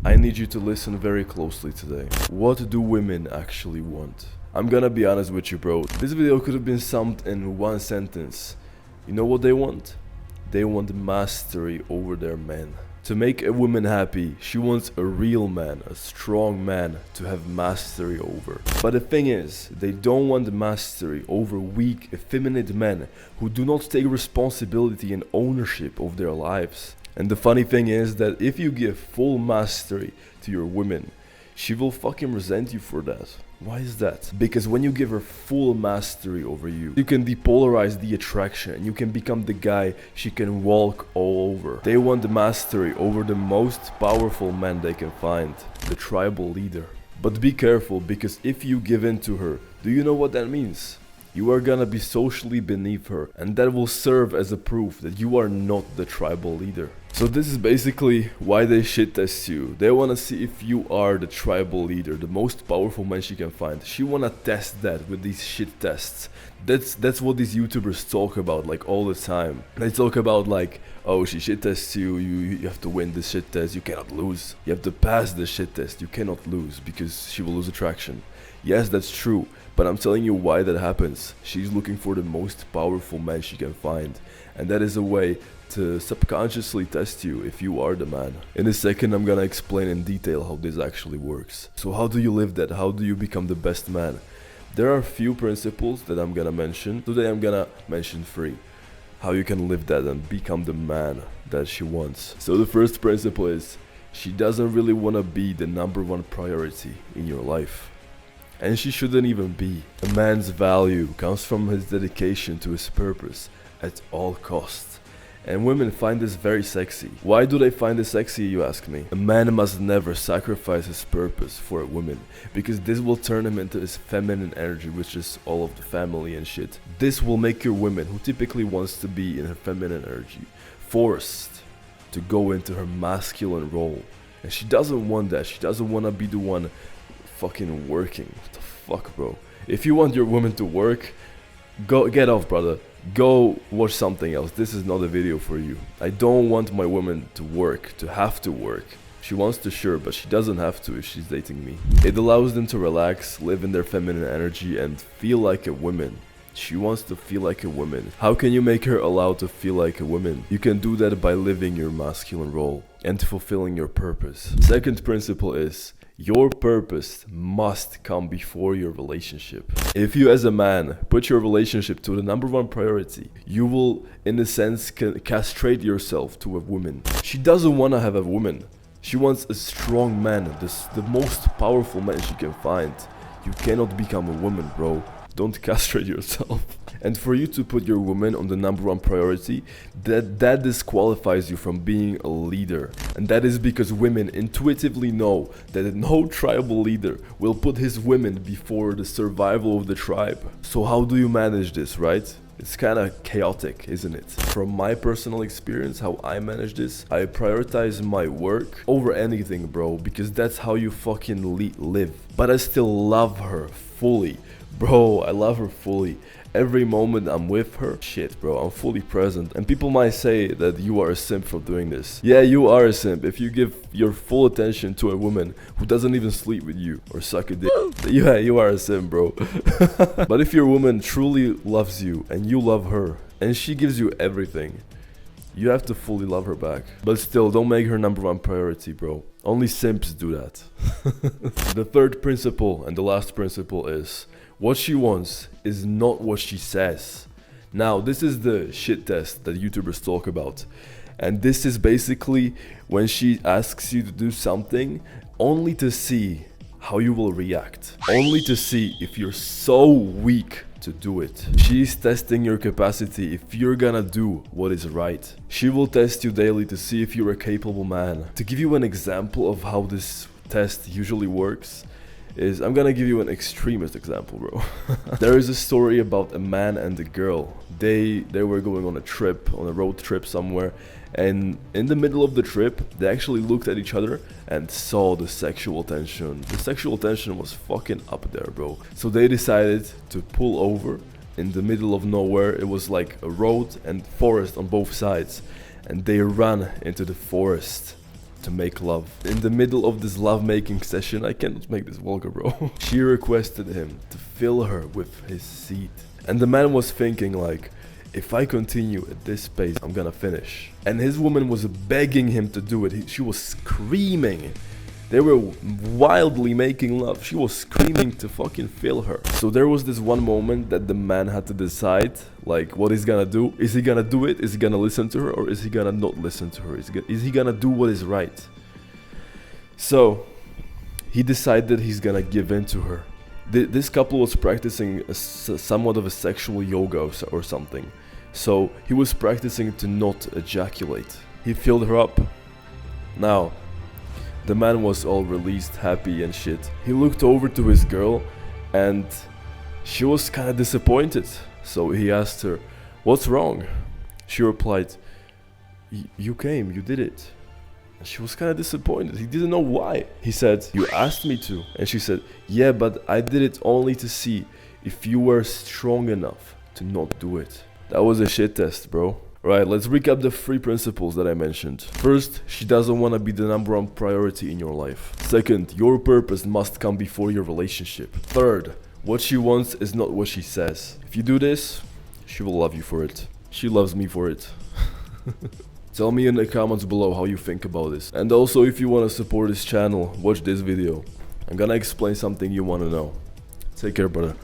I need you to listen very closely today. What do women actually want? I'm gonna be honest with you, bro. This video could have been summed in one sentence. You know what they want? They want mastery over their men. To make a woman happy, she wants a real man, a strong man to have mastery over. But the thing is, they don't want mastery over weak, effeminate men who do not take responsibility and ownership of their lives. And the funny thing is that if you give full mastery to your woman, she will fucking resent you for that. Why is that? Because when you give her full mastery over you, you can depolarize the attraction and you can become the guy she can walk all over. They want the mastery over the most powerful man they can find, the tribal leader. But be careful, because if you give in to her, do you know what that means? You are gonna be socially beneath her, and that will serve as a proof that you are not the tribal leader. So this is basically why they shit test you. They wanna see if you are the tribal leader, the most powerful man she can find. She wanna test that with these shit tests. That's what these YouTubers talk about like all the time. They talk about like, oh, she shit tests you, you have to win this shit test, you cannot lose. You have to pass the shit test, you cannot lose, because she will lose attraction. Yes, that's true, but I'm telling you why that happens. She's looking for the most powerful man she can find, and that is a way to subconsciously test you if you are the man. In a second, I'm gonna explain in detail how this actually works. So how do you live that? How do you become the best man? There are a few principles that I'm gonna mention. Today I'm gonna mention 3. How you can live that and become the man that she wants. So the first principle is, she doesn't really wanna be the #1 priority in your life. And she shouldn't even be. A man's value comes from his dedication to his purpose at all costs. And women find this very sexy. Why do they find this sexy, you ask me? A man must never sacrifice his purpose for a woman, because this will turn him into his feminine energy, which is all of the family and shit. This will make your woman, who typically wants to be in her feminine energy, forced to go into her masculine role. And she doesn't want that. She doesn't want to be the one fucking working. What the fuck, bro? If you want your woman to work, go get off, brother. Go watch something else. This is not a video for you. I don't want my woman to work, to have to work. She wants to, sure, but she doesn't have to if she's dating me. It allows them to relax, live in their feminine energy, and feel like a woman. She wants to feel like a woman. How can you make her allowed to feel like a woman? You can do that by living your masculine role and fulfilling your purpose. Second principle is, your purpose must come before your relationship. If you as a man put your relationship to the #1 priority, you will in a sense castrate yourself to a woman. She doesn't want to have a woman. She wants a strong man, the most powerful man she can find. You cannot become a woman, bro. Don't castrate yourself. And for you to put your woman on the #1 priority, that disqualifies you from being a leader. And that is because women intuitively know that no tribal leader will put his women before the survival of the tribe. So how do you manage this, right? It's kind of chaotic, isn't it? From my personal experience, how I manage this, I prioritize my work over anything, bro, because that's how you fucking live. But I still love her fully. Bro, I love her fully. Every moment I'm with her, shit, bro, I'm fully present. And people might say that you are a simp for doing this. Yeah, you are a simp if you give your full attention to a woman who doesn't even sleep with you or suck a dick. Yeah, you are a simp, bro. But if your woman truly loves you and you love her and she gives you everything, you have to fully love her back. But still, don't make her #1 priority, bro. Only simps do that. The third principle and the last principle is, what she wants is not what she says. Now, this is the shit test that YouTubers talk about. And this is basically when she asks you to do something only to see how you will react. Only to see if you're so weak to do it. She's testing your capacity if you're gonna do what is right. She will test you daily to see if you're a capable man. To give you an example of how this test usually works, I'm gonna give you an extremist example, bro. There is a story about a man and a girl. They were going on a trip, on a road trip somewhere, and in the middle of the trip, they actually looked at each other and saw the sexual tension. The sexual tension was fucking up there, bro. So they decided to pull over in the middle of nowhere. It was like a road and forest on both sides, and they ran into the forest. to make love. In the middle of this love-making session, I cannot make this vulgar, bro. She requested him to fill her with his seed. And the man was thinking like, if I continue at this pace, I'm gonna finish. And his woman was begging him to do it. She was screaming. They were wildly making love. She was screaming to fucking fill her. So there was this one moment that the man had to decide, like, what he's gonna do. Is he gonna do it? Is he gonna listen to her? Or is he gonna not listen to her? Is he gonna do what is right? So he decided he's gonna give in to her. This couple was practicing somewhat of a sexual yoga or something. So he was practicing to not ejaculate. He filled her up. Now, the man was all released, happy and shit. He looked over to his girl and she was kind of disappointed. So he asked her, "What's wrong?" She replied, "You came, you did it." And she was kind of disappointed. He didn't know why. He said, "You asked me to." And she said, "Yeah, but I did it only to see if you were strong enough to not do it." That was a shit test, bro. Right, let's recap the 3 principles that I mentioned. First, she doesn't want to be the #1 priority in your life. Second, your purpose must come before your relationship. Third, what she wants is not what she says. If you do this, she will love you for it. She loves me for it. Tell me in the comments below how you think about this. And also, if you want to support this channel, watch this video. I'm gonna explain something you want to know. Take care, brother.